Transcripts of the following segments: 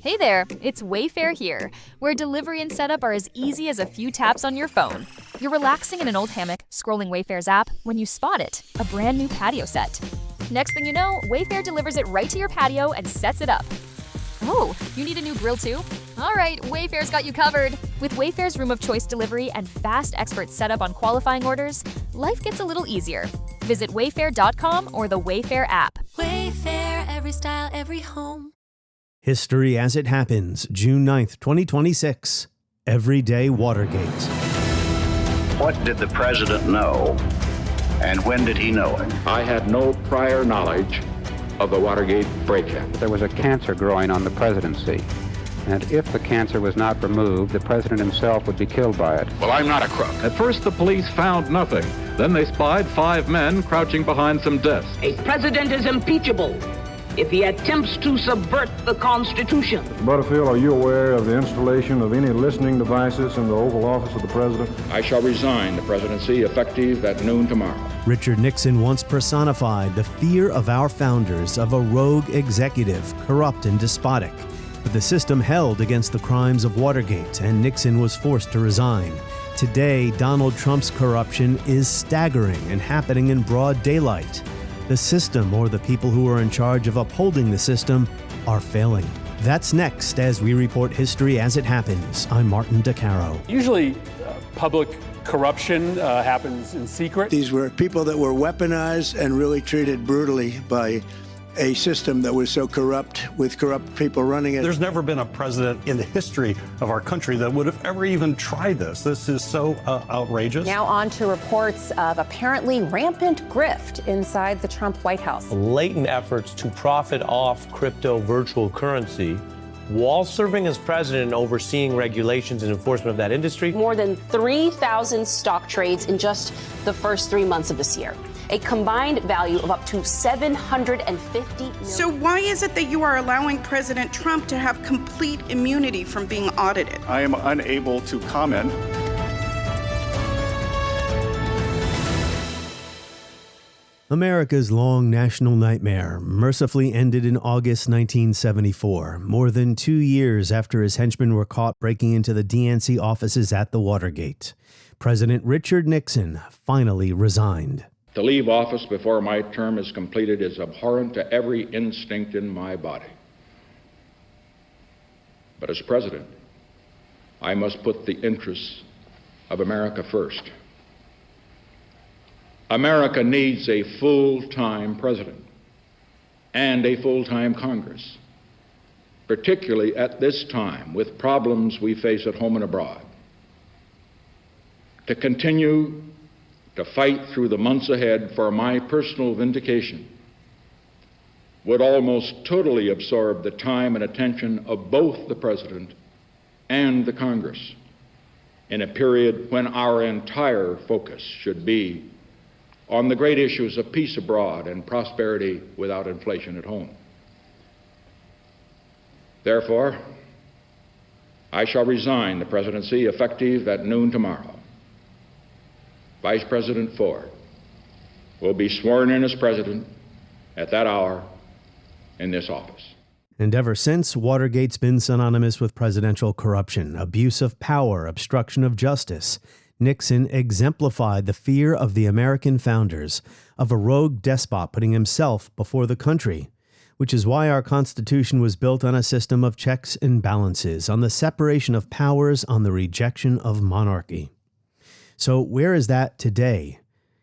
Hey there, it's Wayfair here, where delivery and setup are as easy as a few taps on your phone. You're relaxing in an old hammock, scrolling Wayfair's app, when you spot it, a brand new patio set. Next thing you know, Wayfair delivers it right to your patio and sets it up. Oh, you need a new grill too? All right, Wayfair's got you covered. With Wayfair's Room of Choice delivery and fast expert setup on qualifying orders, life gets a little easier. Visit wayfair.com or the Wayfair app. Wayfair, every style, every home. History as it happens, June 9th, 2026. Everyday Watergate. What did the president know, and when did he know it? I had no prior knowledge of the Watergate break-in. There was a cancer growing on the presidency, and if the cancer was not removed, the president himself would be killed by it. Well, I'm not a crook. At first, the police found nothing. Then they spied 5 men crouching behind some desks. A president is impeachable if he attempts to subvert the Constitution. Mr. Butterfield, are you aware of the installation of any listening devices in the Oval Office of the President? I shall resign the presidency effective at noon tomorrow. Richard Nixon once personified the fear of our founders of a rogue executive, corrupt and despotic. But the system held against the crimes of Watergate, and Nixon was forced to resign. Today, Donald Trump's corruption is staggering and happening in broad daylight. The system, or the people who are in charge of upholding the system, are failing. That's next as we report history as it happens. I'm Martin DeCaro. Usually, public corruption happens in secret. These were people that were weaponized and really treated brutally by a system that was so corrupt, with corrupt people running it. There's never been a president in the history of our country that would have ever even tried this. This is so outrageous. Now on to reports of apparently rampant grift inside the Trump White House. Blatant efforts to profit off crypto virtual currency while serving as president and overseeing regulations and enforcement of that industry. More than 3,000 stock trades in just the first 3 months of this year. A combined value of up to $750 million. So why is it that you are allowing President Trump to have complete immunity from being audited? I am unable to comment. America's long national nightmare mercifully ended in August 1974, more than 2 years after his henchmen were caught breaking into the DNC offices at the Watergate. President Richard Nixon finally resigned. To leave office before my term is completed is abhorrent to every instinct in my body. But as president, I must put the interests of America first. America needs a full-time president and a full-time Congress, particularly at this time with problems we face at home and abroad. To continue to fight through the months ahead for my personal vindication would almost totally absorb the time and attention of both the President and the Congress in a period when our entire focus should be on the great issues of peace abroad and prosperity without inflation at home. Therefore, I shall resign the presidency effective at noon tomorrow. Vice President Ford will be sworn in as president at that hour in this office. And ever since, Watergate's been synonymous with presidential corruption, abuse of power, obstruction of justice. Nixon exemplified the fear of the American founders, of a rogue despot putting himself before the country, which is why our Constitution was built on a system of checks and balances, on the separation of powers, on the rejection of monarchy. So where is that today?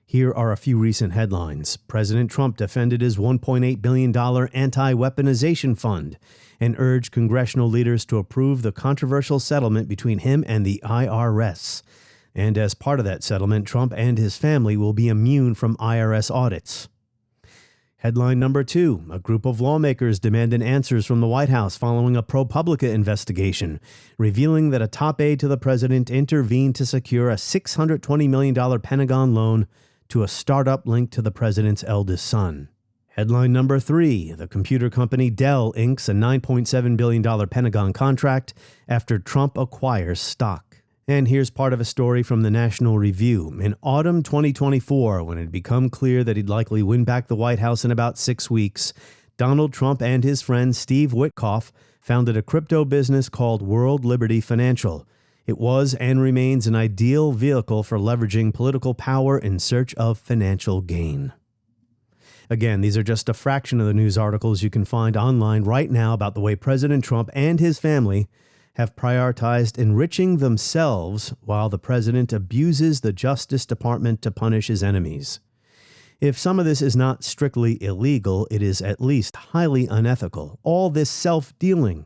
Here are a few recent headlines. President Trump defended his $1.8 billion anti-weaponization fund and urged congressional leaders to approve the controversial settlement between him and the IRS. And as part of that settlement, Trump and his family will be immune from IRS audits. Headline number 2, a group of lawmakers demanded answers from the White House following a ProPublica investigation, revealing that a top aide to the president intervened to secure a $620 million Pentagon loan to a startup linked to the president's eldest son. Headline number 3, the computer company Dell inks a $9.7 billion Pentagon contract after Trump acquires stock. And here's part of a story from the National Review. In autumn 2024, when it had become clear that he'd likely win back the White House in about 6 weeks, Donald Trump and his friend Steve Witkoff founded a crypto business called World Liberty Financial. It was and remains an ideal vehicle for leveraging political power in search of financial gain. Again, these are just a fraction of the news articles you can find online right now about the way President Trump and his family have prioritized enriching themselves while the president abuses the Justice Department to punish his enemies. If some of this is not strictly illegal, it is at least highly unethical. All this self-dealing.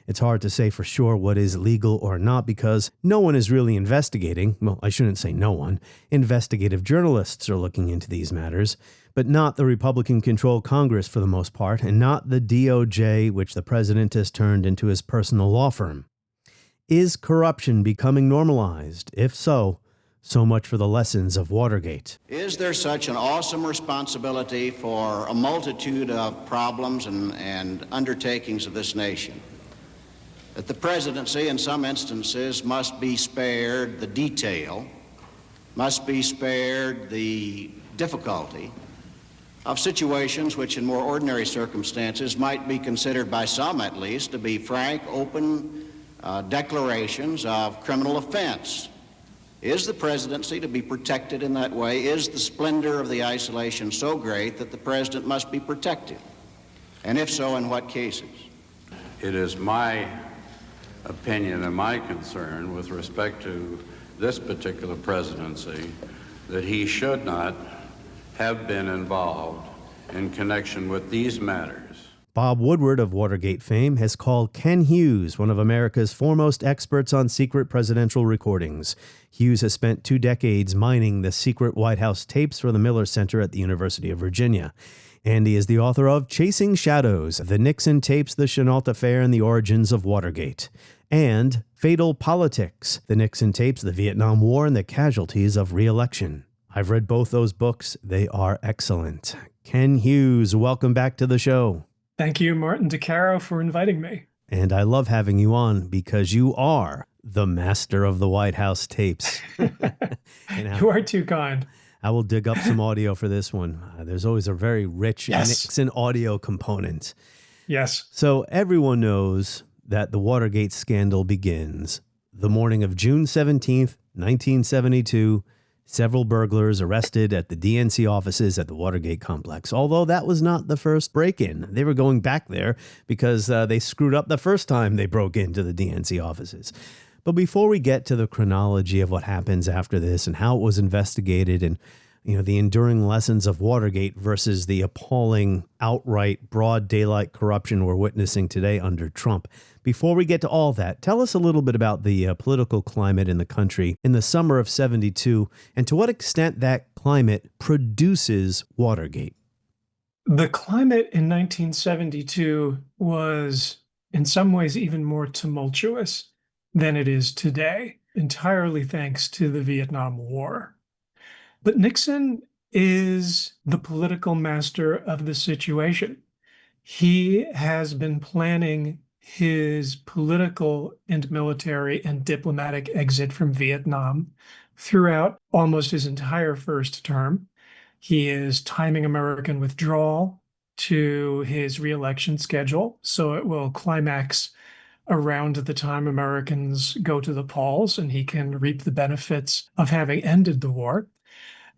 It's hard to say for sure what is legal or not because no one is really investigating. Well, I shouldn't say no one. Investigative journalists are looking into these matters, but not the Republican-controlled Congress for the most part, and not the DOJ, which the president has turned into his personal law firm. Is corruption becoming normalized? If so, so much for the lessons of Watergate. Is there such an awesome responsibility for a multitude of problems and undertakings of this nation that the presidency, in some instances, must be spared the detail, must be spared the difficulty of situations which in more ordinary circumstances might be considered by some at least to be frank, open declarations of criminal offense? Is the presidency to be protected in that way? Is the splendor of the isolation so great that the president must be protected? And if so, in what cases? It is my opinion and my concern with respect to this particular presidency that he should not have been involved in connection with these matters. Bob Woodward of Watergate fame has called Ken Hughes one of America's foremost experts on secret presidential recordings. Hughes has spent 2 decades mining the secret White House tapes for the Miller Center at the University of Virginia. And he is the author of Chasing Shadows, The Nixon Tapes, the Chenault Affair, and the Origins of Watergate, and Fatal Politics, The Nixon Tapes, the Vietnam War, and the Casualties of Re-Election. I've read both those books. They are excellent. Ken Hughes, welcome back to the show. Thank you, Martin DeCaro, for inviting me. And I love having you on because you are the master of the White House tapes. You are too kind. I will dig up some audio for this one. There's always a very rich Nixon audio component. Yes. So everyone knows that the Watergate scandal begins the morning of June 17th, 1972. Several burglars arrested at the DNC offices at the Watergate complex. Although that was not the first break-in. They were going back there because they screwed up the first time they broke into the DNC offices. But before we get to the chronology of what happens after this and how it was investigated and the enduring lessons of Watergate versus the appalling, outright, broad daylight corruption we're witnessing today under Trump. Before we get to all that, tell us a little bit about the political climate in the country in the summer of '72 and to what extent that climate produces Watergate. The climate in 1972 was in some ways even more tumultuous than it is today, entirely thanks to the Vietnam War. But Nixon is the political master of the situation. He has been planning his political and military and diplomatic exit from Vietnam throughout almost his entire first term. He is timing American withdrawal to his re-election schedule, so it will climax around the time Americans go to the polls and he can reap the benefits of having ended the war.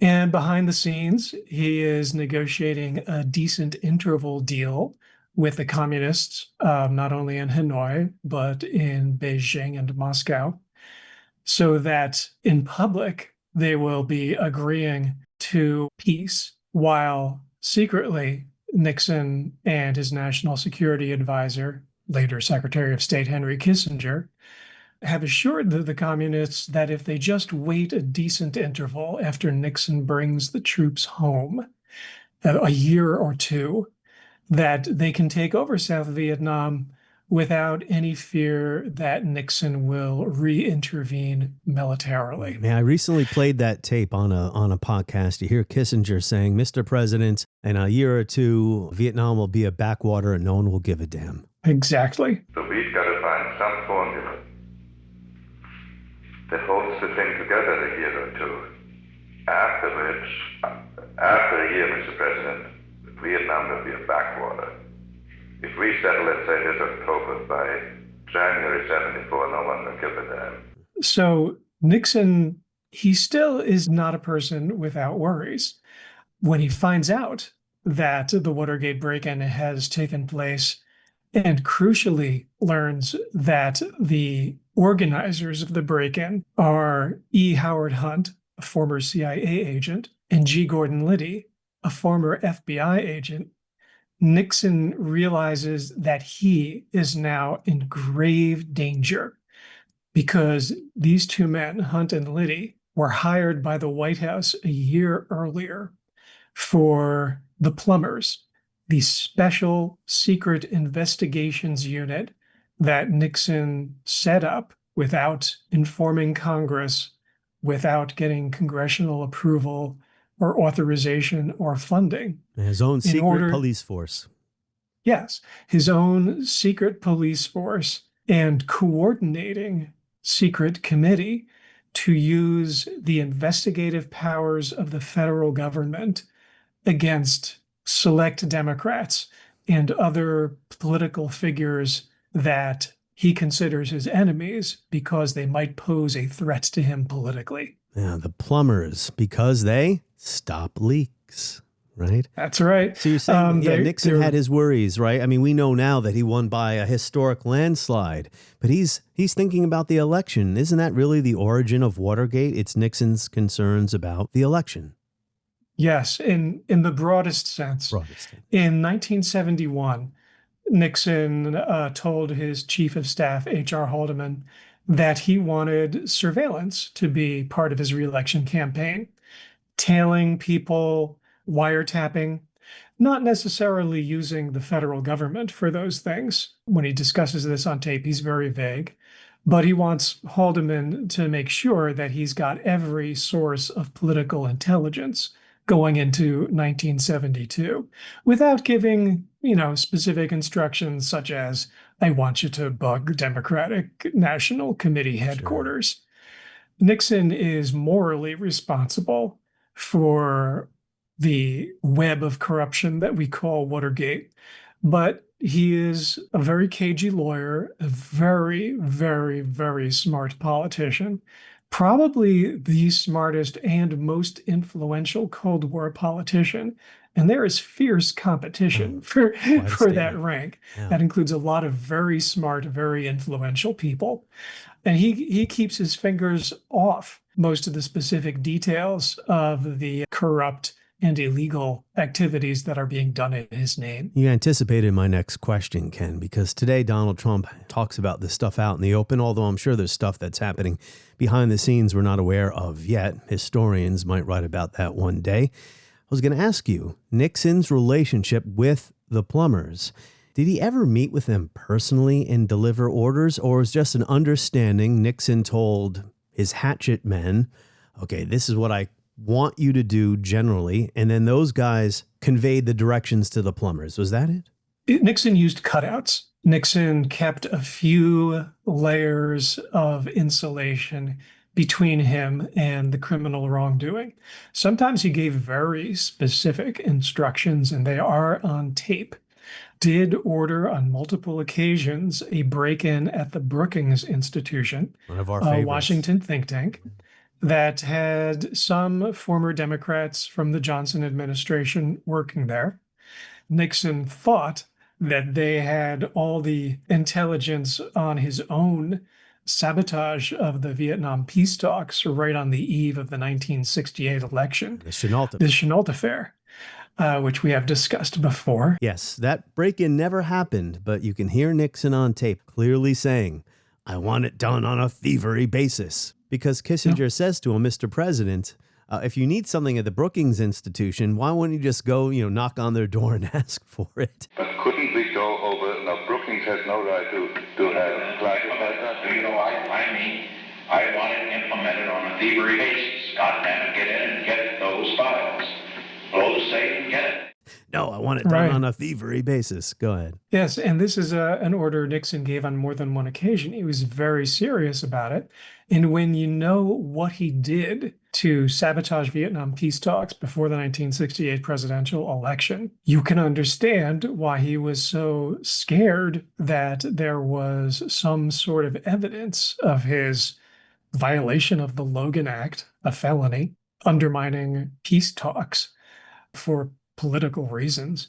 And behind the scenes, he is negotiating a decent interval deal with the communists, not only in Hanoi, but in Beijing and Moscow, so that in public, they will be agreeing to peace, while secretly Nixon and his national security advisor, later Secretary of State Henry Kissinger, have assured the communists that if they just wait a decent interval after Nixon brings the troops home, a year or two, that they can take over South Vietnam without any fear that Nixon will re-intervene militarily. Man, I recently played that tape on a podcast. You hear Kissinger saying, "Mr. President, in a year or two, Vietnam will be a backwater and no one will give a damn." Exactly. So we've got to find some formula that holds the thing together a year or two. After a year, Mr. President, Vietnam will be a backwater. If we settle, let's say, this October, by January 74, no one will give a damn. So Nixon, he still is not a person without worries. When he finds out that the Watergate break-in has taken place, and crucially learns that the organizers of the break-in are E. Howard Hunt, a former CIA agent, and G. Gordon Liddy, a former FBI agent, Nixon realizes that he is now in grave danger because these two men, Hunt and Liddy, were hired by the White House a year earlier for the Plumbers, the special secret investigations unit that Nixon set up without informing Congress, without getting congressional approval or authorization or funding. His own secret police force. Yes, his own secret police force and coordinating secret committee to use the investigative powers of the federal government against select Democrats and other political figures that he considers his enemies because they might pose a threat to him politically. Yeah, the Plumbers, because they stop leaks, right? That's right. So you're saying, Nixon had his worries, right? I mean, we know now that he won by a historic landslide, but he's thinking about the election. Isn't that really the origin of Watergate? It's Nixon's concerns about the election. Yes, in the broadest sense. In 1971, Nixon told his chief of staff, H.R. Haldeman, that he wanted surveillance to be part of his reelection campaign, tailing people, wiretapping, not necessarily using the federal government for those things. When he discusses this on tape, he's very vague, but he wants Haldeman to make sure that he's got every source of political intelligence going into 1972 without giving, specific instructions such as, I want you to bug Democratic National Committee headquarters. Sure. Nixon is morally responsible for the web of corruption that we call Watergate, but he is a very cagey lawyer, a very, very, very smart politician, probably the smartest and most influential Cold War politician. And there is fierce competition for that rank. Yeah. That includes a lot of very smart, very influential people. And he keeps his fingers off most of the specific details of the corrupt and illegal activities that are being done in his name. You anticipated my next question, Ken, because today Donald Trump talks about this stuff out in the open, although I'm sure there's stuff that's happening behind the scenes we're not aware of yet. Historians might write about that one day. I was going to ask you, Nixon's relationship with the Plumbers. Did he ever meet with them personally and deliver orders, or was just an understanding Nixon told his hatchet men, okay, this is what I want you to do generally, and then those guys conveyed the directions to the Plumbers? Was that it? Nixon used cutouts. Nixon kept a few layers of insulation between him and the criminal wrongdoing. Sometimes he gave very specific instructions, and they are on tape. Did order on multiple occasions a break-in at the Brookings Institution, one of our favorites, Washington think tank, that had some former Democrats from the Johnson administration working there. Nixon thought that they had all the intelligence on his own sabotage of the Vietnam peace talks right on the eve of the 1968 election. The Chenault affair, which we have discussed before. Yes, that break-in never happened, but you can hear Nixon on tape clearly saying, I want it done on a thievery basis. Because Kissinger says to him, Mr. President, if you need something at the Brookings Institution, why wouldn't you just go, knock on their door and ask for it? But couldn't we go over? Now, Brookings has no right to have classified that. I want it implemented on a thievery basis. Scott man, get in and get those files. Blow the safe and get it. No, I want it done on a thievery basis. Go ahead. Yes, and this is an order Nixon gave on more than one occasion. He was very serious about it. And when you know what he did to sabotage Vietnam peace talks before the 1968 presidential election, you can understand why he was so scared that there was some sort of evidence of his violation of the Logan Act, a felony, undermining peace talks for political reasons,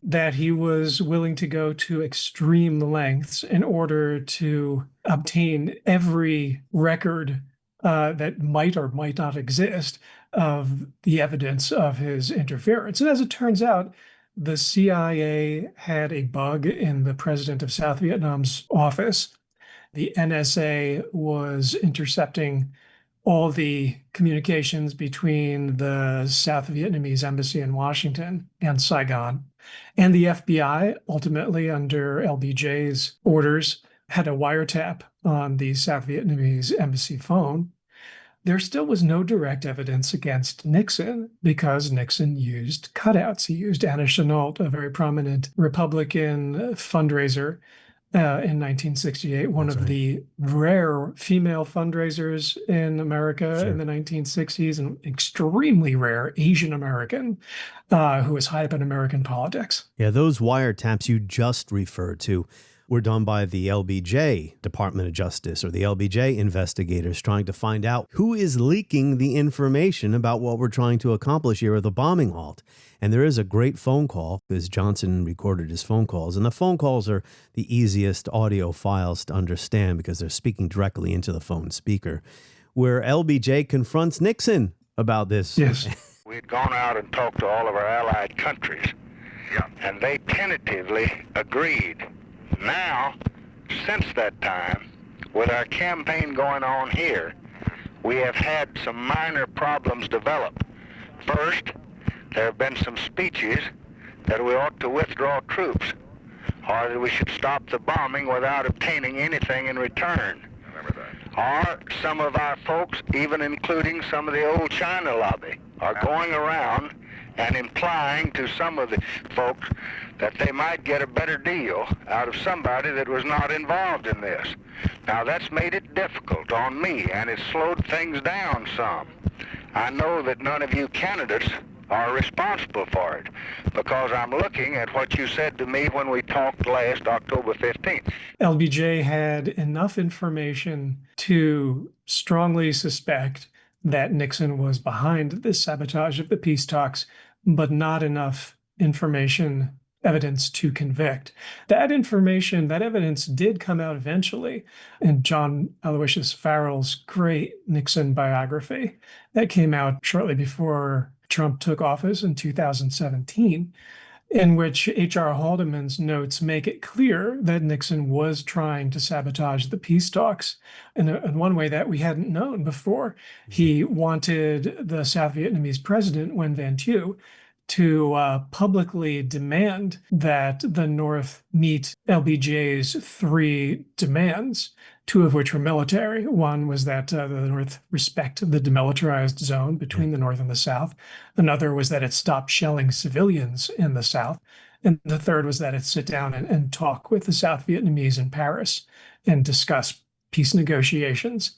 that he was willing to go to extreme lengths in order to obtain every record that might or might not exist of the evidence of his interference. And as it turns out, the CIA had a bug in the president of South Vietnam's office. The NSA was intercepting all the communications between the South Vietnamese embassy in Washington and Saigon. And the FBI, ultimately under LBJ's orders, had a wiretap on the South Vietnamese embassy phone. There still was no direct evidence against Nixon because Nixon used cutouts. He used Anna Chennault, a very prominent Republican fundraiser, in 1968, one of the rare female fundraisers in America in the 1960s, and extremely rare Asian American who was high up in American politics. Yeah, those wiretaps you just referred to were done by the LBJ Department of Justice, or the LBJ investigators, trying to find out who is leaking the information about what we're trying to accomplish here with the bombing halt. And there is a great phone call, because Johnson recorded his phone calls, and the phone calls are the easiest audio files to understand because they're speaking directly into the phone speaker, where LBJ confronts Nixon about this. Yes. We'd gone out and talked to all of our allied countries, and they tentatively agreed. Now, since that time, with our campaign going on here, we have had some minor problems develop. First, there have been some speeches that we ought to withdraw troops, or that we should stop the bombing without obtaining anything in return. Or some of our folks, even including some of the old China lobby, are going around and implying to some of the folks that they might get a better deal out of somebody that was not involved in this. Now, that's made it difficult on me, and it's slowed things down some. I know that none of you candidates are responsible for it, because I'm looking at what you said to me when we talked last October 15th. LBJ had enough information to strongly suspect that Nixon was behind this sabotage of the peace talks, but not enough evidence to convict. That information, that evidence did come out eventually in John Aloysius Farrell's great Nixon biography that came out shortly before Trump took office in 2017, in which H.R. Haldeman's notes make it clear that Nixon was trying to sabotage the peace talks in one way that we hadn't known before. He wanted the South Vietnamese president, Nguyen Van Thieu, to publicly demand that the North meet LBJ's three demands, two of which were military. One was that the North respect the demilitarized zone between the North and the South. Another was that it stop shelling civilians in the South. And the third was that it sit down and talk with the South Vietnamese in Paris and discuss peace negotiations.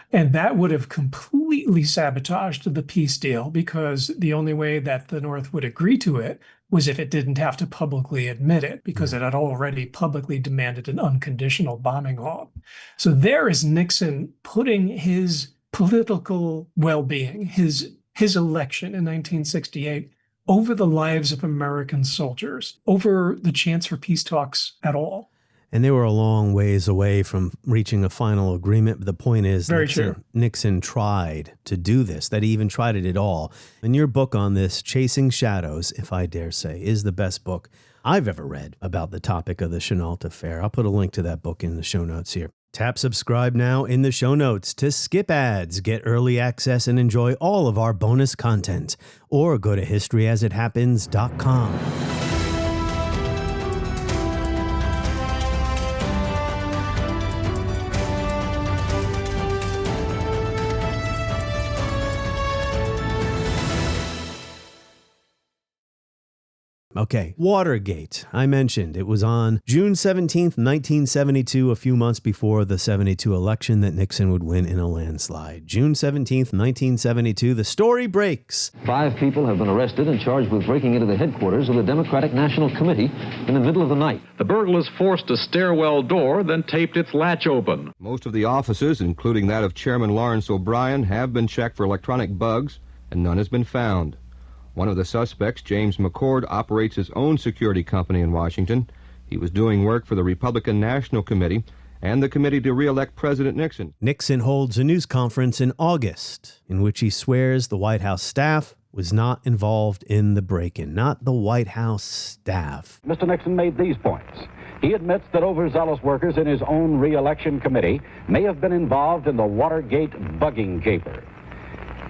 And that would have completely sabotaged the peace deal, because the only way that the North would agree to it was if it didn't have to publicly admit it, because it had already publicly demanded an unconditional bombing halt. So there is Nixon putting his political well-being, his election in 1968, over the lives of American soldiers, over the chance for peace talks at all. And they were a long ways away from reaching a final agreement. But the point is, Nixon tried to do this, that he even tried it at all. And your book on this, Chasing Shadows, if I dare say, is the best book I've ever read about the topic of the Chennault affair. I'll put a link to that book in the show notes here. Tap subscribe now in the show notes to skip ads, get early access, and enjoy all of our bonus content. Or go to historyasithappens.com. Okay, Watergate. I mentioned it was on June 17th, 1972, a few months before the 72 election that Nixon would win in a landslide. June 17th, 1972, the story breaks. 5 people have been arrested and charged with breaking into the headquarters of the Democratic National Committee in the middle of the night. The burglars forced a stairwell door, then taped its latch open. Most of the offices, including that of Chairman Lawrence O'Brien, have been checked for electronic bugs, and none has been found. One of the suspects, James McCord, operates his own security company in Washington. He was doing work for the Republican National Committee and the committee to re-elect President Nixon. Nixon holds a news conference in August in which he swears the White House staff was not involved in the break-in, not the White House staff. Mr. Nixon made these points. He admits that overzealous workers in his own re-election committee may have been involved in the Watergate bugging caper.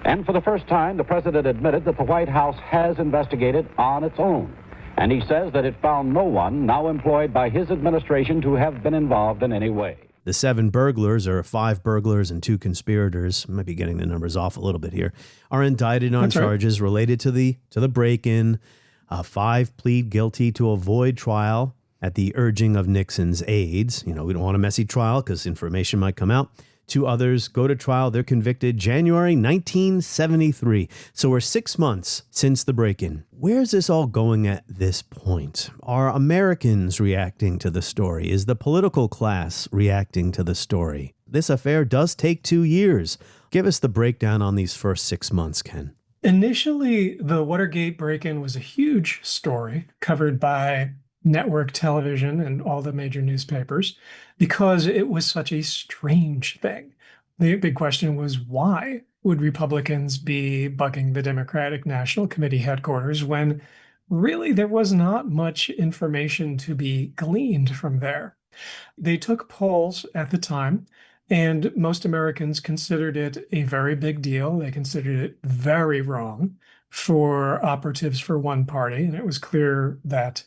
And for the first time, the president admitted that the White House has investigated on its own. And he says that it found no one now employed by his administration to have been involved in any way. The 7 burglars, or 5 burglars and 2 conspirators, might be getting the numbers off a little bit here, are indicted on charges related to the break-in. 5 plead guilty to avoid trial at the urging of Nixon's aides. We don't want a messy trial because information might come out. 2 others go to trial. They're convicted January 1973. So we're 6 months since the break-in. Where's this all going at this point? Are Americans reacting to the story? Is the political class reacting to the story? This affair does take 2 years. Give us the breakdown on these first 6 months, Ken. Initially, the Watergate break-in was a huge story covered by network television and all the major newspapers because it was such a strange thing. The big question was, why would Republicans be bugging the Democratic National Committee headquarters when really there was not much information to be gleaned from there? They took polls at the time, and most Americans considered it a very big deal. They considered it very wrong for operatives for one party, and it was clear that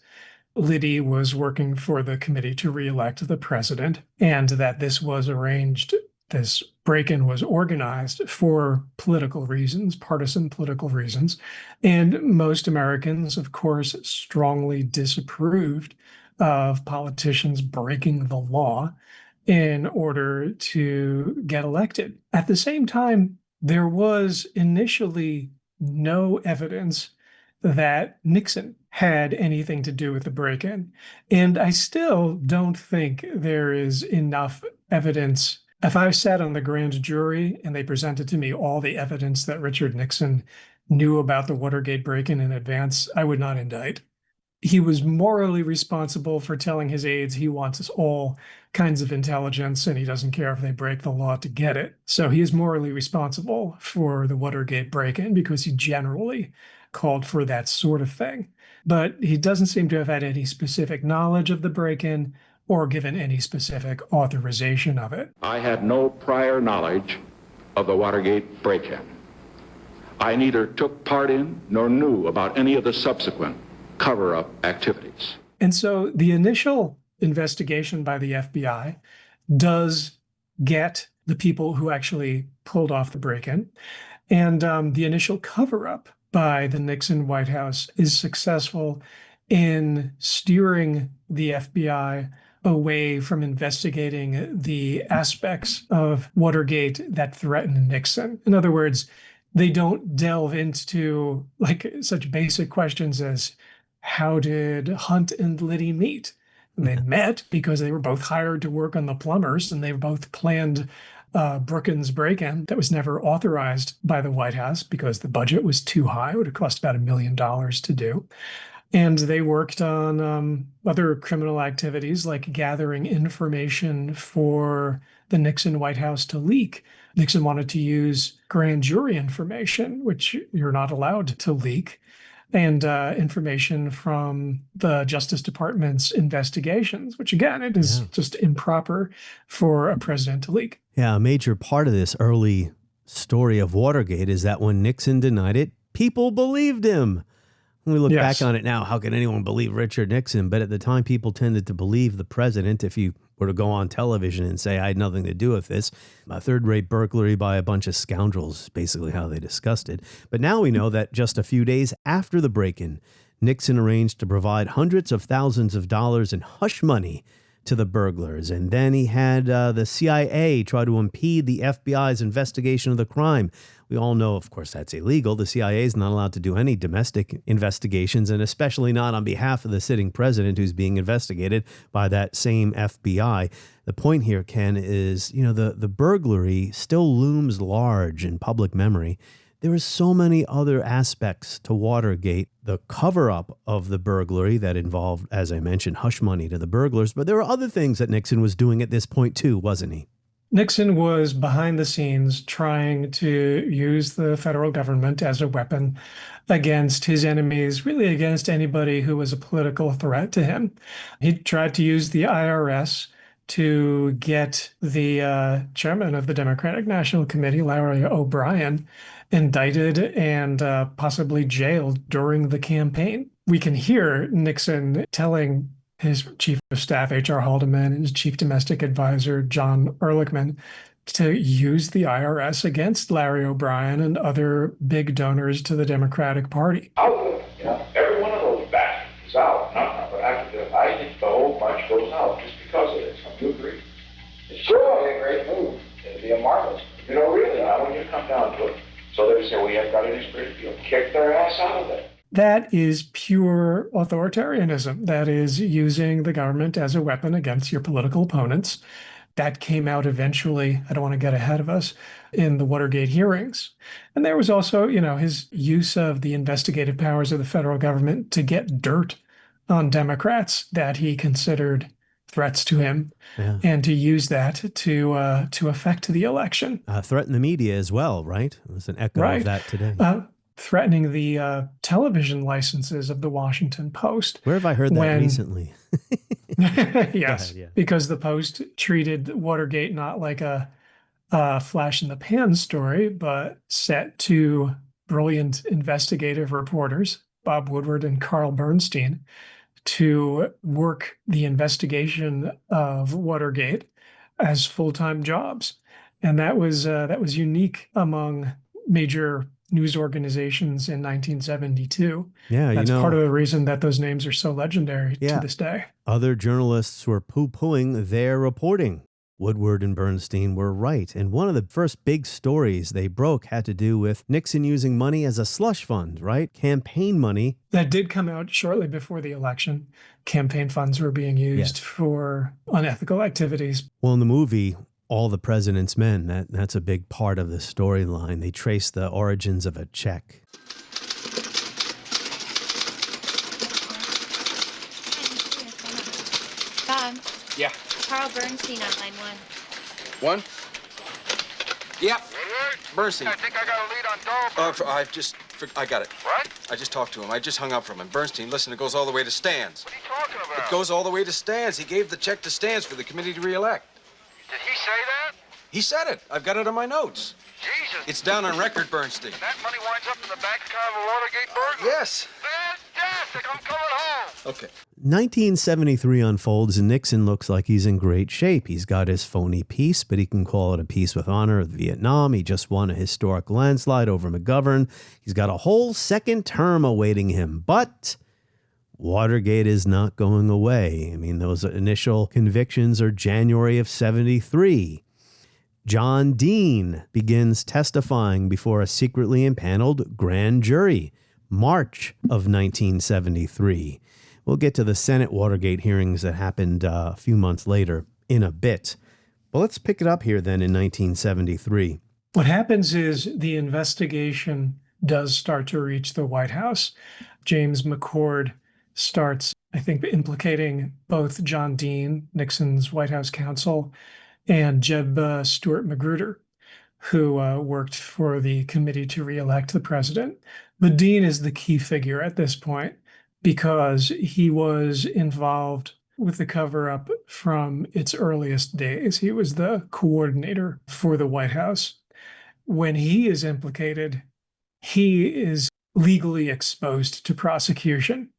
Liddy was working for the committee to re-elect the president, and that this was arranged, this break-in was organized for political reasons, partisan political reasons. And most Americans, of course, strongly disapproved of politicians breaking the law in order to get elected. At the same time, there was initially no evidence that Nixon had anything to do with the break-in. And I still don't think there is enough evidence. If I sat on the grand jury and they presented to me all the evidence that Richard Nixon knew about the Watergate break-in in advance, I would not indict. He was morally responsible for telling his aides he wants us all kinds of intelligence and he doesn't care if they break the law to get it. So he is morally responsible for the Watergate break-in because he generally called for that sort of thing. But he doesn't seem to have had any specific knowledge of the break-in or given any specific authorization of it. I had no prior knowledge of the Watergate break-in. I neither took part in nor knew about any of the subsequent cover-up activities. And so the initial investigation by the FBI does get the people who actually pulled off the break-in. And the initial cover-up by the Nixon White House is successful in steering the FBI away from investigating the aspects of Watergate that threatened Nixon. In other words, they don't delve into such basic questions as how did Hunt and Liddy meet? And they met because they were both hired to work on the plumbers, and they both planned Brookins break-in that was never authorized by the White House because the budget was too high. It would have cost about $1 million to do. And they worked on other criminal activities like gathering information for the Nixon White House to leak. Nixon wanted to use grand jury information, which you're not allowed to leak, and information from the Justice Department's investigations, which again, it is just improper for a president to leak. Yeah, a major part of this early story of Watergate is that when Nixon denied it, people believed him. When we look back on it now, how can anyone believe Richard Nixon? But at the time, people tended to believe the president. If you were to go on television and say, I had nothing to do with this, a third-rate burglary by a bunch of scoundrels is basically how they discussed it. But now we know that just a few days after the break-in, Nixon arranged to provide hundreds of thousands of dollars in hush money to the burglars. And then he had the CIA try to impede the FBI's investigation of the crime. We all know, of course, that's illegal. The CIA is not allowed to do any domestic investigations, and especially not on behalf of the sitting president who's being investigated by that same FBI. The point here, Ken, is, the burglary still looms large in public memory. There are so many other aspects to Watergate, the cover-up of the burglary that involved, as I mentioned, hush money to the burglars. But there were other things that Nixon was doing at this point, too, wasn't he? Nixon was behind the scenes trying to use the federal government as a weapon against his enemies, really against anybody who was a political threat to him. He tried to use the IRS to get the chairman of the Democratic National Committee, Larry O'Brien, indicted and possibly jailed during the campaign. We can hear Nixon telling his chief of staff, H.R. Haldeman, and his chief domestic advisor, John Ehrlichman, to use the IRS against Larry O'Brien and other big donors to the Democratic Party. Out, every one of those bastards is out. But I think the whole bunch goes out just because of this. Do you agree? It's surely a great move. It'd be a marvelous. Really, when you come down to it. So they say, well, you've got any spirit, you'll kick their ass out of it. That is pure authoritarianism. That is using the government as a weapon against your political opponents. That came out eventually, I don't want to get ahead of us, in the Watergate hearings. And there was also, his use of the investigative powers of the federal government to get dirt on Democrats that he considered threats to him, and to use that to affect the election. Threaten the media as well, right? There's an echo of that today. Threatening the television licenses of the Washington Post. Where have I heard that recently? Yes, because the Post treated Watergate not like a flash in the pan story, but set to brilliant investigative reporters, Bob Woodward and Carl Bernstein, to work the investigation of Watergate as full-time jobs. And that was unique among major news organizations in 1972. Yeah, that's part of the reason that those names are so legendary to this day. Other journalists were poo-pooing their reporting. Woodward and Bernstein were right. And one of the first big stories they broke had to do with Nixon using money as a slush fund, right? Campaign money. That did come out shortly before the election. Campaign funds were being used for unethical activities. Well, in the movie, All the President's Men, that's a big part of the storyline. They trace the origins of a check. Bob. Yeah. Carl Bernstein on line 1. 1? Yep. Bernstein. I think I got a lead on Dahlberg. I got it. What? I just talked to him. I just hung up from him. Bernstein, listen, it goes all the way to Stans. What are you talking about? It goes all the way to Stans. He gave the check to Stans for the committee to re-elect. Did he say that? He said it. I've got it on my notes. Jesus. It's down on record, Bernstein. That money winds up in the bank account of a Watergate burglar? Yes. Fantastic. I'm coming home. Okay. 1973 unfolds and Nixon looks like he's in great shape. He's got his phony peace, but he can call it a peace with honor of Vietnam. He just won a historic landslide over McGovern. He's got a whole second term awaiting him, but Watergate is not going away. I mean, those initial convictions are January of 73. John Dean begins testifying before a secretly impaneled grand jury, March of 1973. We'll get to the Senate Watergate hearings that happened a few months later in a bit. But let's pick it up here then in 1973. What happens is the investigation does start to reach the White House. James McCord starts, I think, implicating both John Dean, Nixon's White House counsel, and Jeb Stuart Magruder, who worked for the committee to re-elect the president. But Dean is the key figure at this point because he was involved with the cover-up from its earliest days. He was the coordinator for the White House. When he is implicated, he is legally exposed to prosecution.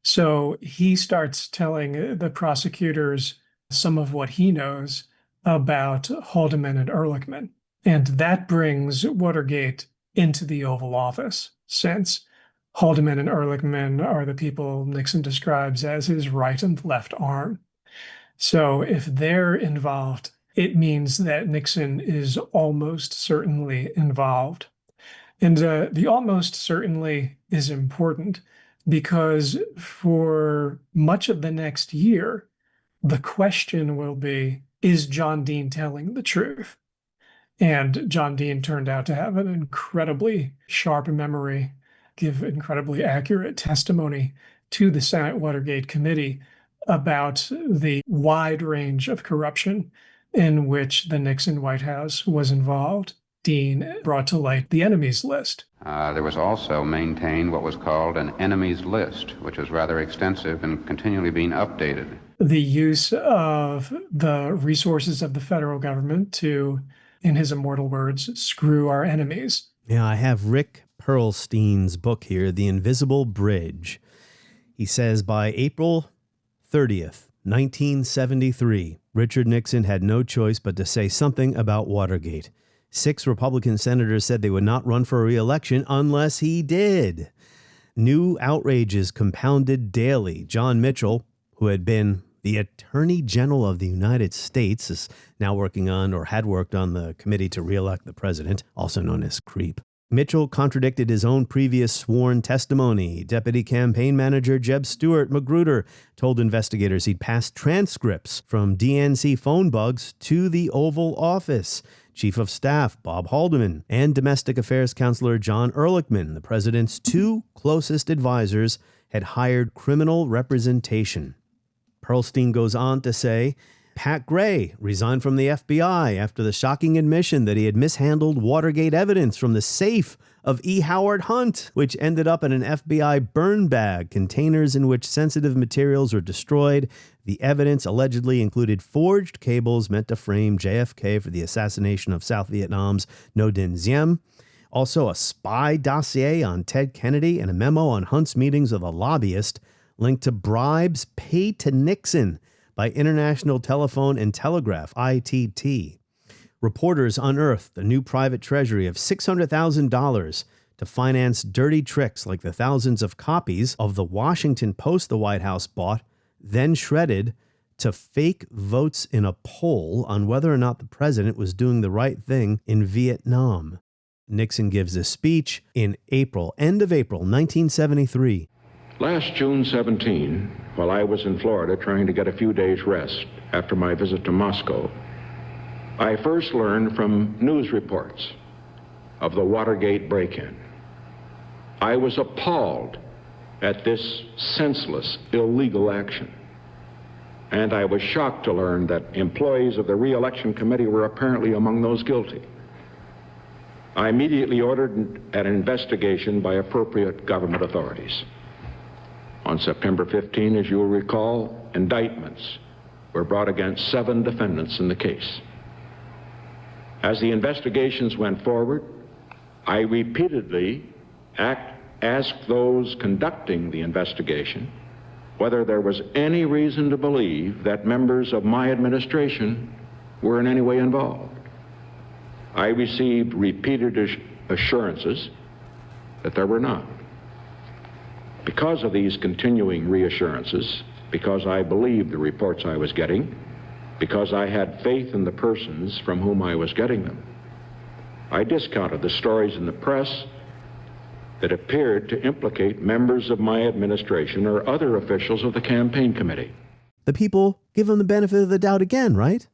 So he starts telling the prosecutors some of what he knows about Haldeman and Ehrlichman. And that brings Watergate into the Oval Office, since Haldeman and Ehrlichman are the people Nixon describes as his right and left arm. So if they're involved, it means that Nixon is almost certainly involved. And the almost certainly is important because for much of the next year, the question will be, is John Dean telling the truth? And John Dean turned out to have an incredibly sharp memory, give incredibly accurate testimony to the Senate Watergate Committee about the wide range of corruption in which the Nixon White House was involved. Dean brought to light the enemies list. There was also maintained what was called an enemies list, which was rather extensive and continually being updated. The use of the resources of the federal government to, in his immortal words, screw our enemies. Yeah, I have Rick Perlstein's book here, The Invisible Bridge. He says by April 30th, 1973, Richard Nixon had no choice but to say something about Watergate. 6 Republican senators said they would not run for re-election unless he did. New outrages compounded daily. John Mitchell, who had been the Attorney General of the United States, is now working on or had worked on the committee to re-elect the president, also known as CREEP. Mitchell contradicted his own previous sworn testimony. Deputy Campaign Manager Jeb Stuart Magruder told investigators he'd passed transcripts from DNC phone bugs to the Oval Office. Chief of Staff Bob Haldeman and Domestic Affairs Counselor John Ehrlichman, the president's 2 closest advisors, had hired criminal representation. Perlstein goes on to say, Pat Gray resigned from the FBI after the shocking admission that he had mishandled Watergate evidence from the safe of E. Howard Hunt, which ended up in an FBI burn bag, containers in which sensitive materials were destroyed. The evidence allegedly included forged cables meant to frame JFK for the assassination of South Vietnam's Ngo Dinh Diem. Also a spy dossier on Ted Kennedy and a memo on Hunt's meetings with a lobbyist linked to bribes paid to Nixon by International Telephone and Telegraph, ITT. Reporters unearthed a new private treasury of $600,000 to finance dirty tricks like the thousands of copies of the Washington Post the White House bought, then shredded, to fake votes in a poll on whether or not the president was doing the right thing in Vietnam. Nixon gives a speech in April, end of April, 1973. Last June 17, while I was in Florida trying to get a few days' rest after my visit to Moscow, I first learned from news reports of the Watergate break-in. I was appalled at this senseless, illegal action. And I was shocked to learn that employees of the re-election committee were apparently among those guilty. I immediately ordered an investigation by appropriate government authorities. On September 15, as you will recall, indictments were brought against 7 defendants in the case. As the investigations went forward, I repeatedly asked those conducting the investigation whether there was any reason to believe that members of my administration were in any way involved. I received repeated assurances that there were not. Because of these continuing reassurances, because I believed the reports I was getting, because I had faith in the persons from whom I was getting them, I discounted the stories in the press that appeared to implicate members of my administration or other officials of the campaign committee. The people give him the benefit of the doubt again, right?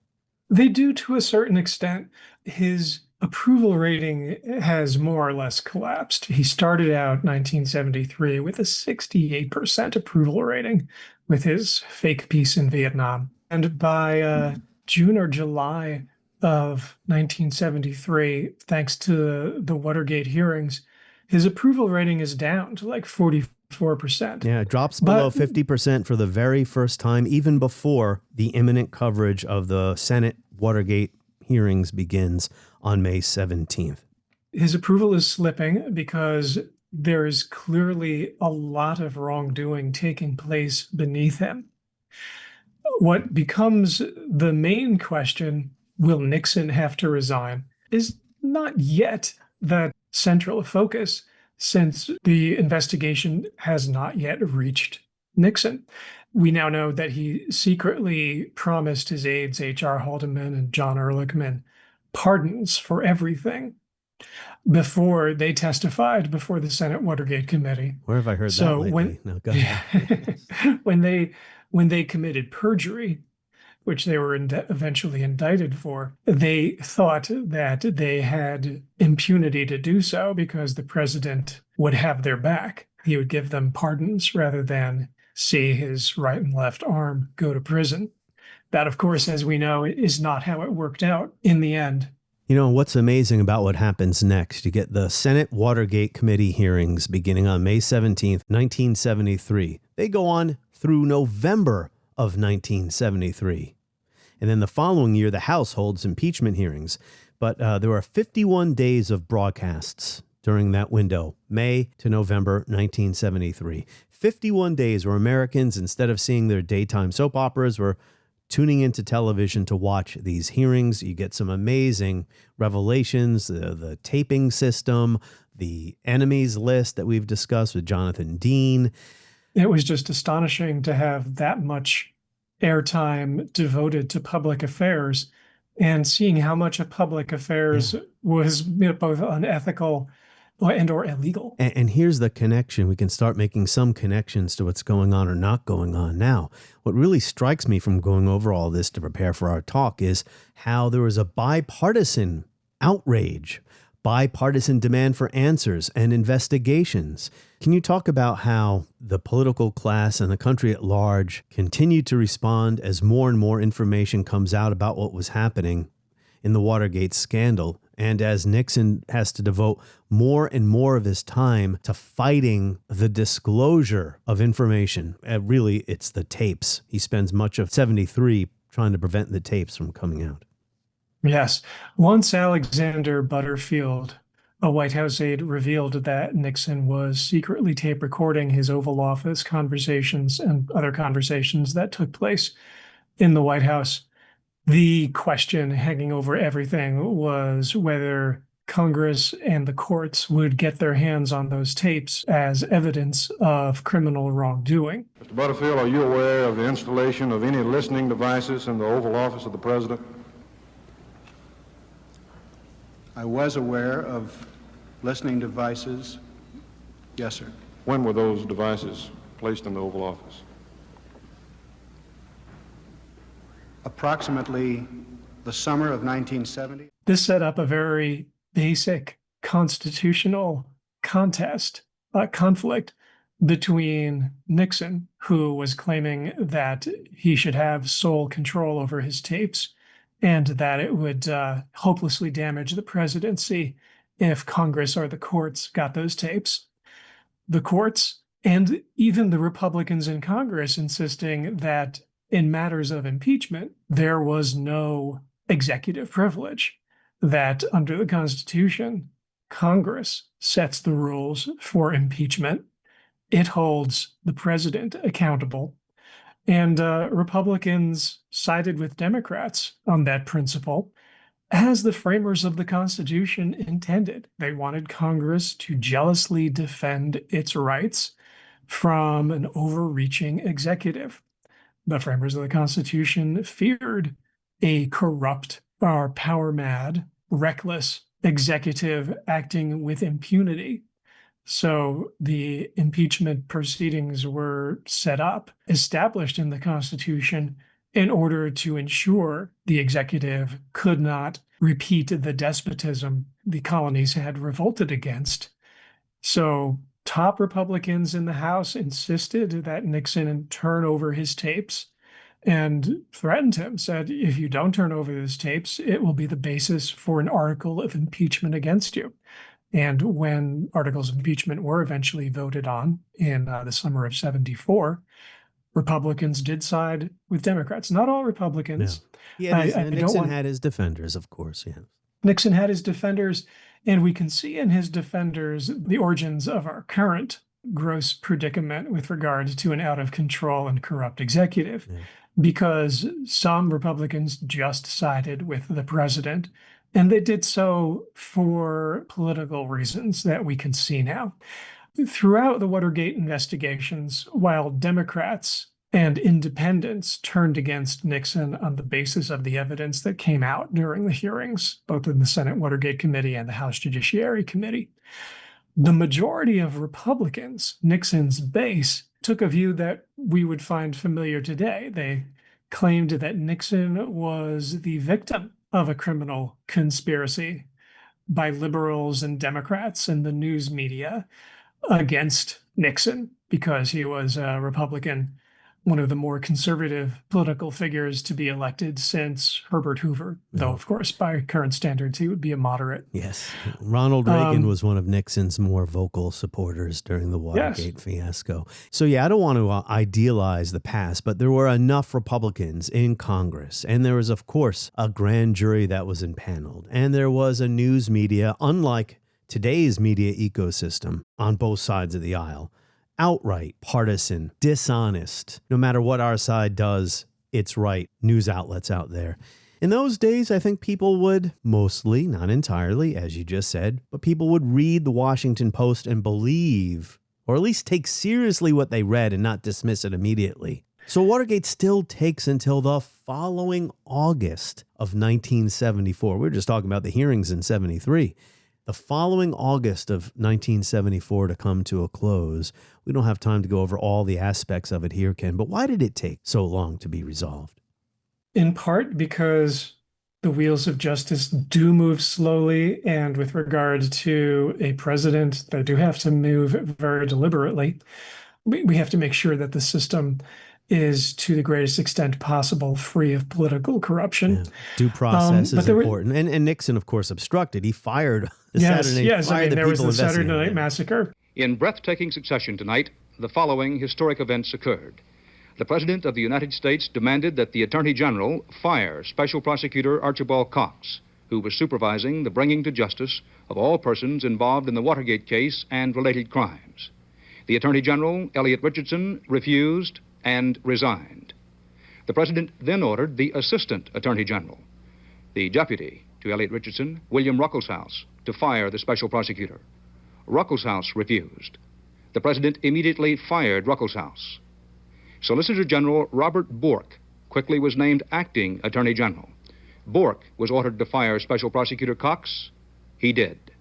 They do to a certain extent. His approval rating has more or less collapsed. He started out 1973 with a 68% approval rating with his fake peace in Vietnam. And by June or July of 1973, thanks to the Watergate hearings, his approval rating is down to like 44%. Yeah, it drops below 50% for the very first time, even before the imminent coverage of the Senate Watergate hearings begins on May 17th. His approval is slipping because there is clearly a lot of wrongdoing taking place beneath him. What becomes the main question, will Nixon have to resign, is not yet the central focus. since the investigation has not yet reached Nixon. We now know that he secretly promised his aides, H.R. Haldeman and John Ehrlichman, pardons for everything before they testified before the Senate Watergate Committee. Where have I heard that lately? No, go ahead. when they committed perjury, which they were eventually indicted for, they thought that they had impunity to do so because the president would have their back. He would give them pardons rather than see his right and left arm go to prison. That, of course, as we know, is not how it worked out in the end. You know, what's amazing about what happens next, you get the Senate Watergate Committee hearings beginning on May 17th, 1973. They go on through November of 1973. And then the following year, the House holds impeachment hearings. But there were 51 days of broadcasts during that window, May to November 1973. 51 days where Americans, instead of seeing their daytime soap operas, were tuning into television to watch these hearings. You get some amazing revelations, the taping system, the enemies list that we've discussed with Jonathan Dean. It was just astonishing to have that much airtime devoted to public affairs and seeing how much of public affairs was both unethical and or illegal. And here's the connection. We can start making some connections to what's going on or not going on now. What really strikes me from going over all this to prepare for our talk is how there was a bipartisan outrage, bipartisan demand for answers and investigations. Can you talk about how the political class and the country at large continued to respond as more and more information comes out about what was happening in the Watergate scandal, and as Nixon has to devote more and more of his time to fighting the disclosure of information? Really, it's the tapes. He spends much of 73 trying to prevent the tapes from coming out. Yes. Once Alexander Butterfield, a White House aide, revealed that Nixon was secretly tape recording his Oval Office conversations and other conversations that took place in the White House, the question hanging over everything was whether Congress and the courts would get their hands on those tapes as evidence of criminal wrongdoing. Mr. Butterfield, are you aware of the installation of any listening devices in the Oval Office of the President? I was aware of listening devices. Yes, sir. When were those devices placed in the Oval Office? Approximately the summer of 1970. This set up a very basic constitutional conflict between Nixon, who was claiming that he should have sole control over his tapes and that it would hopelessly damage the presidency if Congress or the courts got those tapes. The courts and even the Republicans in Congress insisting that in matters of impeachment, there was no executive privilege, that under the Constitution, Congress sets the rules for impeachment. It holds the president accountable. And Republicans sided with Democrats on that principle, as the framers of the Constitution intended. They wanted Congress to jealously defend its rights from an overreaching executive. The framers of the Constitution feared a corrupt or power-mad, reckless executive acting with impunity. So the impeachment proceedings were set up, established in the Constitution, in order to ensure the executive could not repeat the despotism the colonies had revolted against. So top Republicans in the House insisted that Nixon turn over his tapes and threatened him, said, if you don't turn over those tapes, it will be the basis for an article of impeachment against you. And when articles of impeachment were eventually voted on in the summer of 74, Republicans did side with Democrats. Not all Republicans. Yeah, Nixon had his defenders, of course. Yeah. Nixon had his defenders, and we can see in his defenders the origins of our current gross predicament with regard to an out-of-control and corrupt executive. Yeah. because some Republicans just sided with the president, and they did so for political reasons that we can see now. Throughout the Watergate investigations, while Democrats and independents turned against Nixon on the basis of the evidence that came out during the hearings, both in the Senate Watergate Committee and the House Judiciary Committee, the majority of Republicans, Nixon's base, took a view that we would find familiar today. They claimed that Nixon was the victim of a criminal conspiracy by liberals and Democrats and the news media against Nixon because he was a Republican, one of the more conservative political figures to be elected since Herbert Hoover, though, of course, by current standards, he would be a moderate. Yes. Ronald Reagan was one of Nixon's more vocal supporters during the Watergate fiasco. So, yeah, I don't want to idealize the past, but there were enough Republicans in Congress, and there was, of course, a grand jury that was impaneled, and there was a news media, unlike today's media ecosystem, on both sides of the aisle. Outright partisan, dishonest. No matter what our side does, it's right. News outlets out there. In those days, I think people would mostly, not entirely, as you just said, but people would read the Washington Post and believe, or at least take seriously what they read and not dismiss it immediately. So Watergate still takes until the following August of 1974. We were just talking about the hearings in 73. The following August of 1974 to come to a close. We don't have time to go over all the aspects of it here, Ken, but why did it take so long to be resolved? In part because the wheels of justice do move slowly, and with regard to a president, they do have to move very deliberately. We have to make sure that the system is, to the greatest extent possible, free of political corruption. Yeah. Due process is important. And Nixon, of course, obstructed. He fired the Saturday Night there was the Saturday Night Massacre. In breathtaking succession tonight, the following historic events occurred. The President of the United States demanded that the Attorney General fire Special Prosecutor Archibald Cox, who was supervising the bringing to justice of all persons involved in the Watergate case and related crimes. The Attorney General, Elliot Richardson, refused and resigned. The President then ordered the Assistant Attorney General, the deputy to Elliot Richardson, William Ruckelshaus, to fire the Special Prosecutor. Ruckelshaus refused. The President immediately fired Ruckelshaus. Solicitor General Robert Bork quickly was named Acting Attorney General. Bork was ordered to fire Special Prosecutor Cox. He did.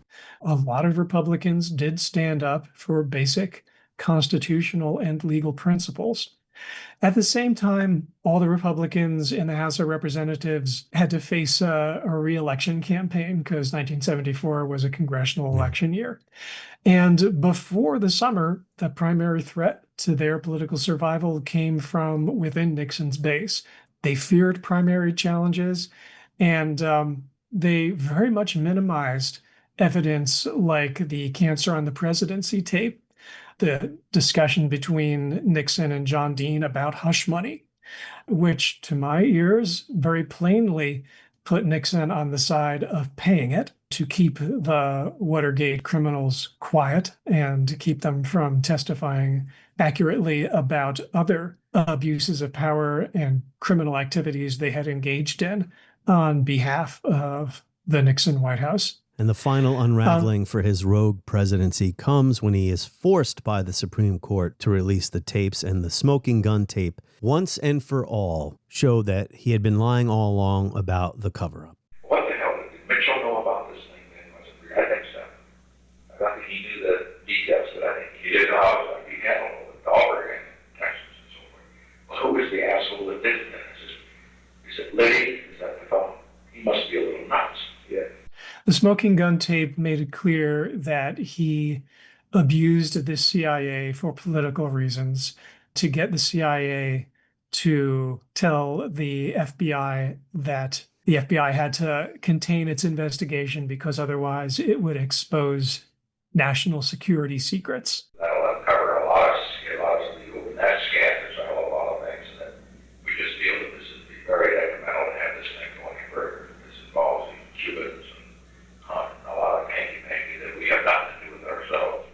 A lot of Republicans did stand up for basic constitutional and legal principles. At the same time, all the Republicans in the House of Representatives had to face a re-election campaign because 1974 was a congressional election year. And before the summer, the primary threat to their political survival came from within Nixon's base. They feared primary challenges, and they very much minimized evidence like the Cancer on the Presidency tape, the discussion between Nixon and John Dean about hush money, which to my ears very plainly put Nixon on the side of paying it to keep the Watergate criminals quiet and to keep them from testifying accurately about other abuses of power and criminal activities they had engaged in on behalf of the Nixon White House. And the final unraveling for his rogue presidency comes when he is forced by the Supreme Court to release the tapes, and the smoking gun tape once and for all show that he had been lying all along about the cover-up. What the hell did Mitchell know about this thing? I think so. I don't think he knew the details, but I think he did know how it was going to be handled with Auburn and Texas and so forth. Well, who was the asshole that did it? He said, Liddy, is that the fellow? He must be a little nuts. Yeah. The smoking gun tape made it clear that he abused the CIA for political reasons to get the CIA to tell the FBI that the FBI had to contain its investigation because otherwise it would expose national security secrets. That'll uncover a lot of legal and that scandals and a lot of things. And then we just feel that this would be very detrimental to have this thing going further. This involves the Cubans and a lot of hanky-panky that we have nothing to do with ourselves.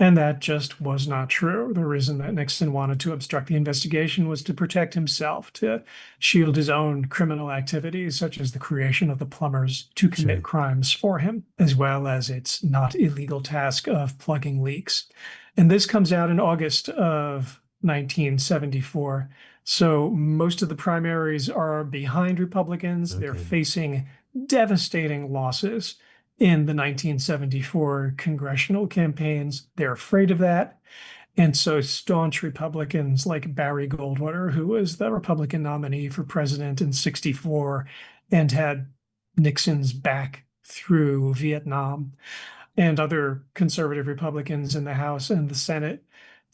And that just was not true. The reason that Nixon wanted to obstruct the investigation was to protect himself, to shield his own criminal activities, such as the creation of the plumbers to commit crimes for him, as well as its not illegal task of plugging leaks. And this comes out in August of 1974. So most of the primaries are behind Republicans. They're facing devastating losses in the 1974 congressional campaigns. They're afraid of that. And so staunch Republicans like Barry Goldwater, who was the Republican nominee for president in 64 and had Nixon's back through Vietnam, and other conservative Republicans in the House and the Senate,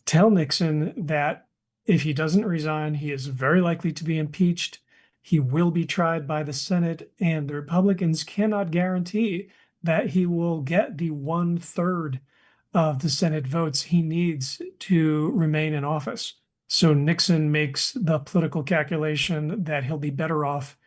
tell Nixon that if he doesn't resign, he is very likely to be impeached. He will be tried by the Senate, and the Republicans cannot guarantee that he will get the 1/3 of the Senate votes he needs to remain in office. So Nixon makes the political calculation that he'll be better off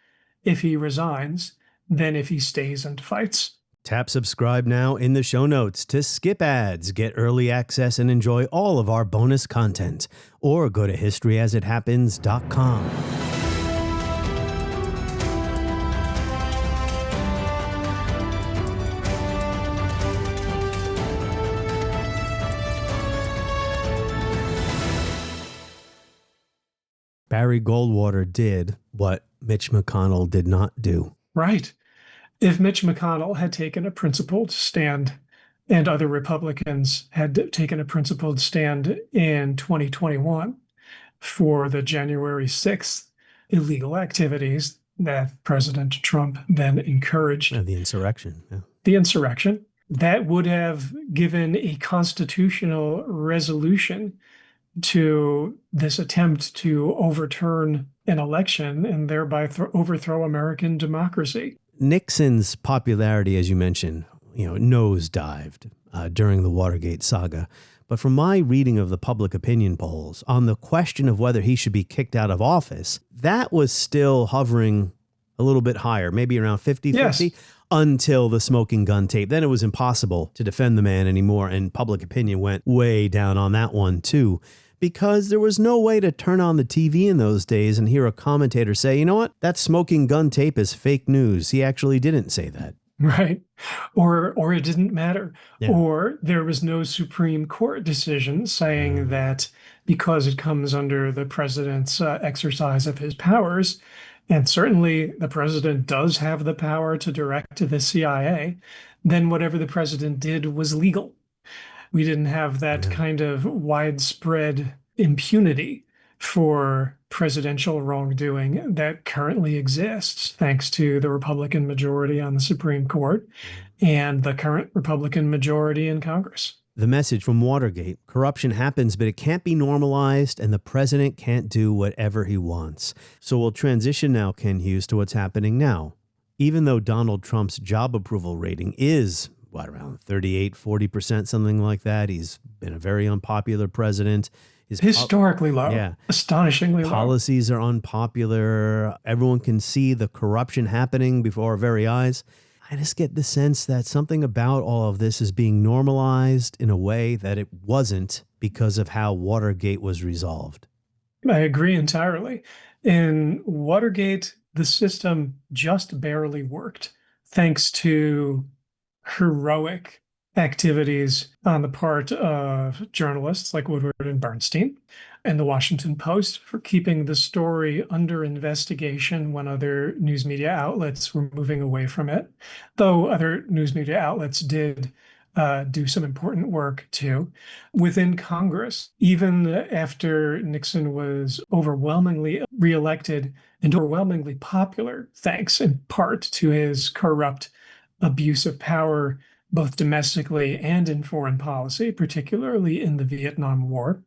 if he resigns than if he stays and fights. Tap subscribe now in the show notes to skip ads, get early access, and enjoy all of our bonus content. Or go to historyasithappens.com. Barry Goldwater did what Mitch McConnell did not do. Right. If Mitch McConnell had taken a principled stand and other Republicans had taken a principled stand in 2021 for the January 6th illegal activities that President Trump then encouraged. The insurrection. Yeah. The insurrection. That would have given a constitutional resolution to this attempt to overturn an election and thereby overthrow American democracy. Nixon's popularity, as you mentioned, nosedived during the Watergate saga. But from my reading of the public opinion polls on the question of whether he should be kicked out of office, that was still hovering a little bit higher, maybe around 50-50, until the smoking gun tape. Then it was impossible to defend the man anymore, and public opinion went way down on that one too, because there was no way to turn on the TV in those days and hear a commentator say, you know what, that smoking gun tape is fake news. He actually didn't say that. Right. Or it didn't matter. Yeah. Or there was no Supreme Court decision saying that because it comes under the president's exercise of his powers, and certainly the president does have the power to direct the CIA, then whatever the president did was legal. We didn't have that kind of widespread impunity for presidential wrongdoing that currently exists, thanks to the Republican majority on the Supreme Court and the current Republican majority in Congress. The message from Watergate: corruption happens, but it can't be normalized, and the president can't do whatever he wants. So we'll transition now, Ken Hughes, to what's happening now. Even though Donald Trump's job approval rating is around 38-40%, something like that. He's been a very unpopular president. Historically low. Yeah. Astonishingly low. Policies are unpopular. Everyone can see the corruption happening before our very eyes. I just get the sense that something about all of this is being normalized in a way that it wasn't because of how Watergate was resolved. I agree entirely. In Watergate, the system just barely worked, thanks to heroic activities on the part of journalists like Woodward and Bernstein and the Washington Post for keeping the story under investigation when other news media outlets were moving away from it, though other news media outlets did do some important work too. Within Congress, even after Nixon was overwhelmingly reelected and overwhelmingly popular, thanks in part to his corrupt abuse of power, both domestically and in foreign policy, particularly in the Vietnam War,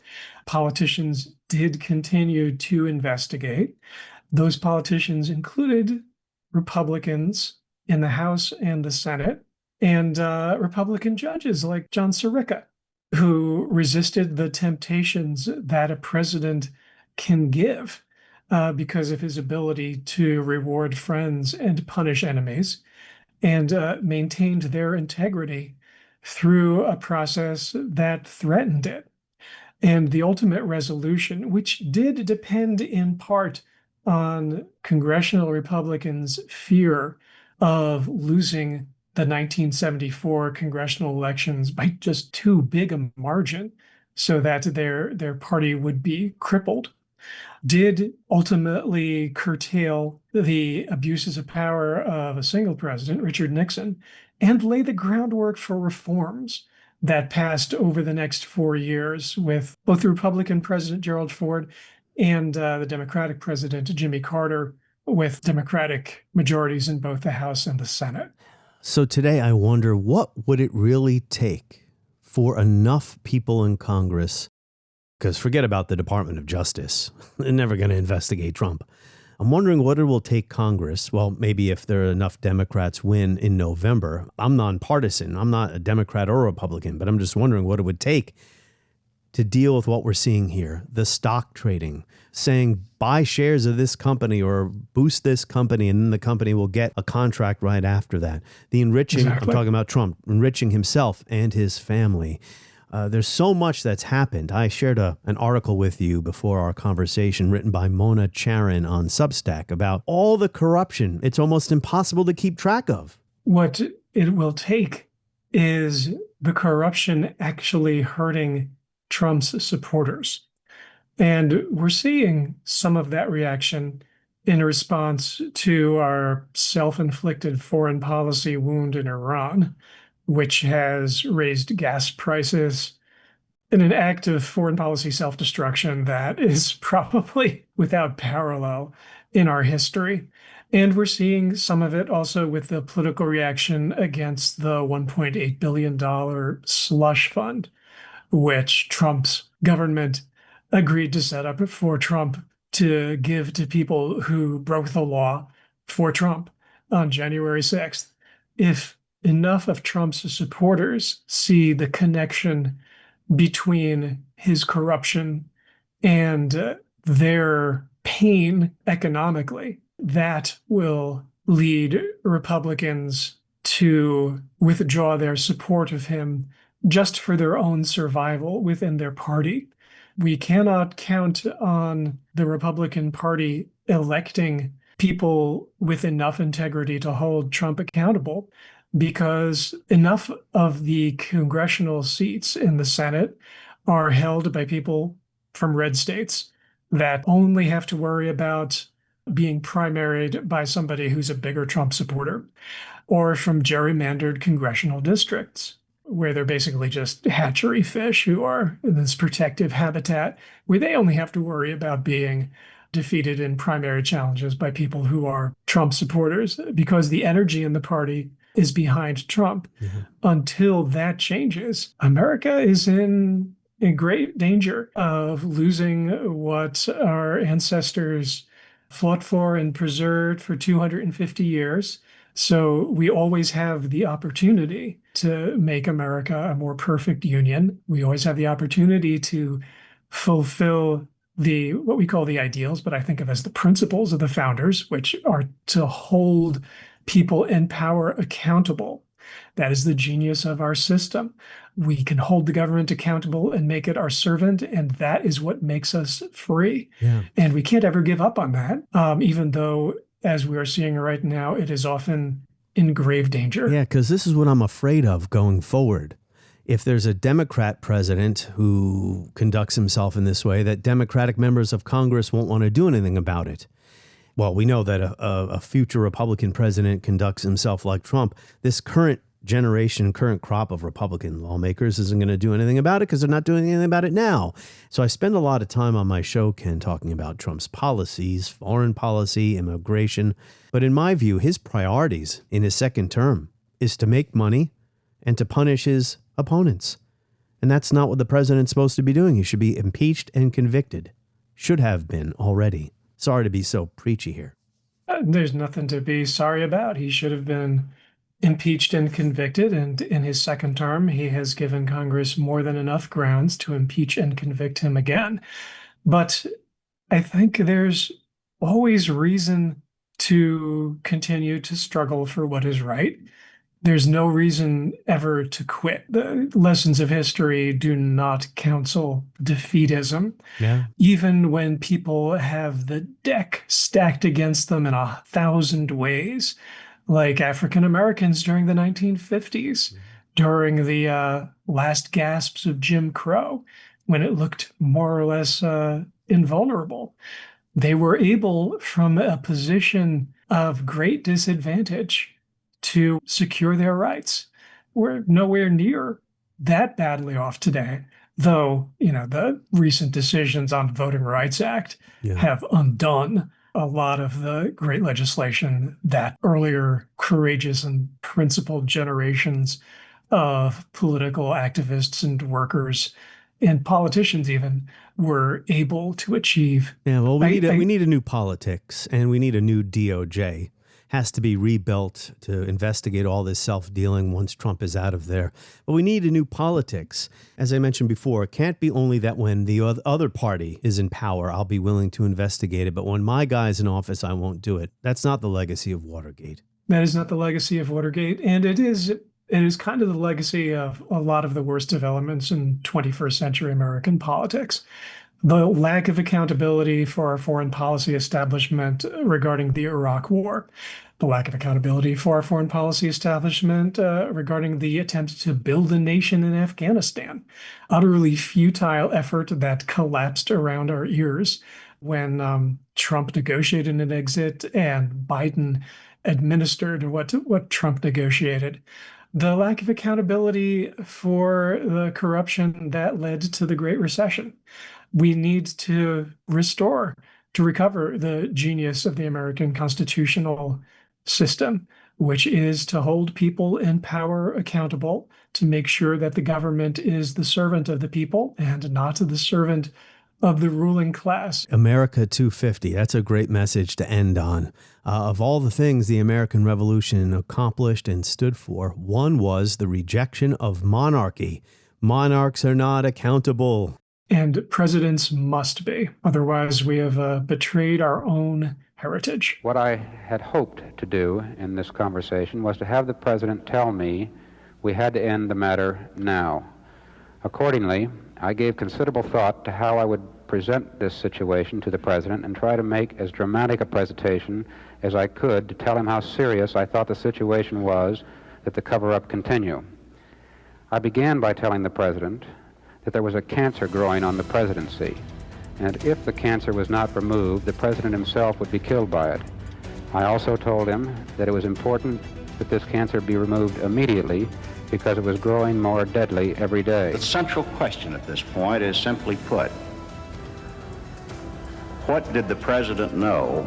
politicians did continue to investigate. Those politicians included Republicans in the House and the Senate, and Republican judges like John Sirica, who resisted the temptations that a president can give because of his ability to reward friends and punish enemies, and maintained their integrity through a process that threatened it. And the ultimate resolution, which did depend in part on congressional Republicans' fear of losing the 1974 congressional elections by just too big a margin so that their party would be crippled, did ultimately curtail the abuses of power of a single president, Richard Nixon, and lay the groundwork for reforms that passed over the next 4 years with both the Republican President Gerald Ford and the Democratic President Jimmy Carter, with Democratic majorities in both the House and the Senate. So today I wonder, what would it really take for enough people in Congress, because forget about the Department of Justice, they're never going to investigate Trump. I'm wondering what it will take Congress. Well, maybe if there are enough Democrats win in November. I'm nonpartisan. I'm not a Democrat or a Republican, but I'm just wondering what it would take to deal with what we're seeing here. The stock trading, saying buy shares of this company or boost this company, and then the company will get a contract right after that. The enriching, Exactly. I'm talking about Trump, enriching himself and his family. There's so much that's happened. I shared an article with you before our conversation written by Mona Charan on Substack about all the corruption it's almost impossible to keep track of. What it will take is the corruption actually hurting Trump's supporters. And we're seeing some of that reaction in response to our self-inflicted foreign policy wound in Iran, which has raised gas prices in an act of foreign policy self-destruction that is probably without parallel in our history. And we're seeing some of it also with the political reaction against the $1.8 billion slush fund, which Trump's government agreed to set up for Trump to give to people who broke the law for Trump on January 6th. If enough of Trump's supporters see the connection between his corruption and their pain economically, that will lead Republicans to withdraw their support of him just for their own survival within their party. We cannot count on the Republican Party electing people with enough integrity to hold Trump accountable, because enough of the congressional seats in the Senate are held by people from red states that only have to worry about being primaried by somebody who's a bigger Trump supporter, or from gerrymandered congressional districts where they're basically just hatchery fish who are in this protective habitat where they only have to worry about being defeated in primary challenges by people who are Trump supporters, because the energy in the party is behind Trump. Mm-hmm. Until that changes, America is in great danger of losing what our ancestors fought for and preserved for 250 years. So we always have the opportunity to make America a more perfect union. We always have the opportunity to fulfill what we call the ideals, but I think of as the principles of the founders, which are to hold people in power accountable. That is the genius of our system. We can hold the government accountable and make it our servant, and that is what makes us free. Yeah. And we can't ever give up on that, even though, as we are seeing right now, it is often in grave danger. Yeah, because this is what I'm afraid of going forward. If there's a Democrat president who conducts himself in this way, that Democratic members of Congress won't want to do anything about it. Well, we know that a future Republican president conducts himself like Trump. This current generation, current crop of Republican lawmakers isn't going to do anything about it because they're not doing anything about it now. So I spend a lot of time on my show, Ken, talking about Trump's policies, foreign policy, immigration. But in my view, his priorities in his second term is to make money and to punish his opponents. And that's not what the president's supposed to be doing. He should be impeached and convicted. Should have been already. Sorry to be so preachy here. There's nothing to be sorry about. He should have been impeached and convicted, and in his second term, he has given Congress more than enough grounds to impeach and convict him again. But I think there's always reason to continue to struggle for what is right. There's no reason ever to quit. The lessons of history do not counsel defeatism. Yeah. Even when people have the deck stacked against them in 1,000 ways, like African Americans during the 1950s, during the last gasps of Jim Crow, when it looked more or less invulnerable. They were able, from a position of great disadvantage, to secure their rights. We're nowhere near that badly off today, though, the recent decisions on the Voting Rights Act have undone a lot of the great legislation that earlier courageous and principled generations of political activists and workers and politicians even were able to achieve. Yeah, well, we need a new politics, and we need a new DOJ. Has to be rebuilt to investigate all this self-dealing once Trump is out of there. But we need a new politics. As I mentioned before, it can't be only that when the other party is in power, I'll be willing to investigate it. But when my guy's in office, I won't do it. That's not the legacy of Watergate. That is not the legacy of Watergate. And it is kind of the legacy of a lot of the worst developments in 21st century American politics. The lack of accountability for our foreign policy establishment regarding the Iraq War, the lack of accountability for our foreign policy establishment regarding the attempt to build a nation in Afghanistan, utterly futile effort that collapsed around our ears when Trump negotiated an exit and Biden administered what Trump negotiated. The lack of accountability for the corruption that led to the Great Recession. We need to recover the genius of the American constitutional system, which is to hold people in power accountable, to make sure that the government is the servant of the people and not the servant of the ruling class. America 250. That's a great message to end on. Of all the things the American Revolution accomplished and stood for, one was the rejection of monarchy. Monarchs are not accountable. And presidents must be. Otherwise, we have betrayed our own heritage. What I had hoped to do in this conversation was to have the president tell me we had to end the matter now. Accordingly, I gave considerable thought to how I would present this situation to the president and try to make as dramatic a presentation as I could to tell him how serious I thought the situation was that the cover-up continue. I began by telling the president that there was a cancer growing on the presidency, and if the cancer was not removed, the president himself would be killed by it. I also told him that it was important that this cancer be removed immediately because it was growing more deadly every day. The central question at this point is simply put, what did the president know,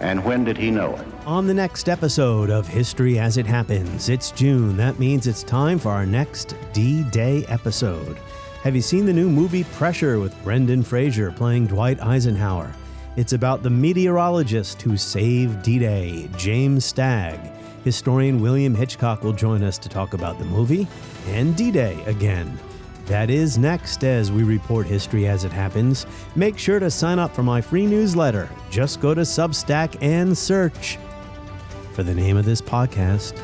and when did he know it? On the next episode of History as It Happens, it's June. That means it's time for our next D-Day episode. Have you seen the new movie Pressure with Brendan Fraser playing Dwight Eisenhower? It's about the meteorologist who saved D-Day, James Stagg. Historian William Hitchcock will join us to talk about the movie and D-Day again. That is next as we report history as it happens. Make sure to sign up for my free newsletter. Just go to Substack and search for the name of this podcast.